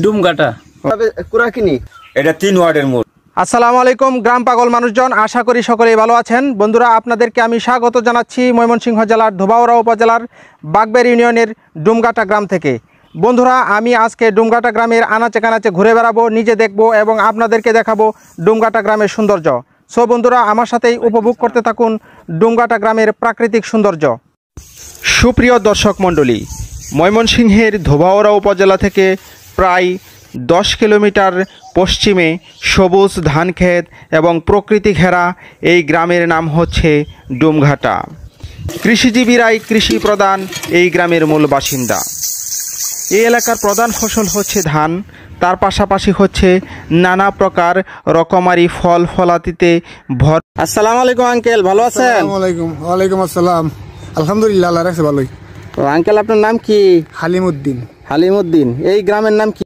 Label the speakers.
Speaker 1: ডুমঘাটা
Speaker 2: কুরাকিনি।
Speaker 3: এটা 3 ওয়ার্ডের মোড়।
Speaker 4: আসসালামু আলাইকুম গ্রাম পাগল মানুষজন, আশা করি সকলেই ভালো আছেন। বন্ধুরা, আপনাদেরকে আমি স্বাগত জানাচ্ছি ময়মনসিংহ জেলার ধোবাউড়া উপজেলার বাগবের ইউনিয়নের ডুমঘাটা গ্রাম থেকে। বন্ধুরা, আমি আজকে ডুমঘাটা গ্রামের আনাচে কানাচে ঘুরে বেড়াবো, নিজে দেখবো এবং আপনাদেরকে দেখাবো ডুমঘাটা গ্রামের সৌন্দর্য। সো বন্ধুরা, আমার সাথেই উপভোগ করতে থাকুন ডুমঘাটা গ্রামের প্রাকৃতিক সৌন্দর্য। সুপ্রিয় দর্শক মণ্ডলী, ময়মনসিংহের ধোবাউড়া উপজেলা থেকে প্রায় 10 কিলোমিটার পশ্চিমে সবুজ ধানক্ষেত এবং প্রকৃতি ঘেরা এই গ্রামের নাম হচ্ছে ডুমঘাটা। কৃষিজীবীরাই কৃষি প্রধান এই গ্রামের মূল বাসিন্দা। এই এলাকার প্রধান ফসল হচ্ছে ধান, তার পাশাপাশি হচ্ছে নানা প্রকার রকমারি ফল ফলাতিতে ভর। আসসালামু আলাইকুম আঙ্কেল, ভালো আছেন?
Speaker 2: ওয়ালাইকুম আসসালাম, আলহামদুলিল্লাহ, আল্লাহ রাখছে ভালোই।
Speaker 4: তো আঙ্কেল, আপনার নাম কি?
Speaker 2: হালিমউদ্দিন।
Speaker 4: হালিমউদ্দিন। এই গ্রামের নাম কি?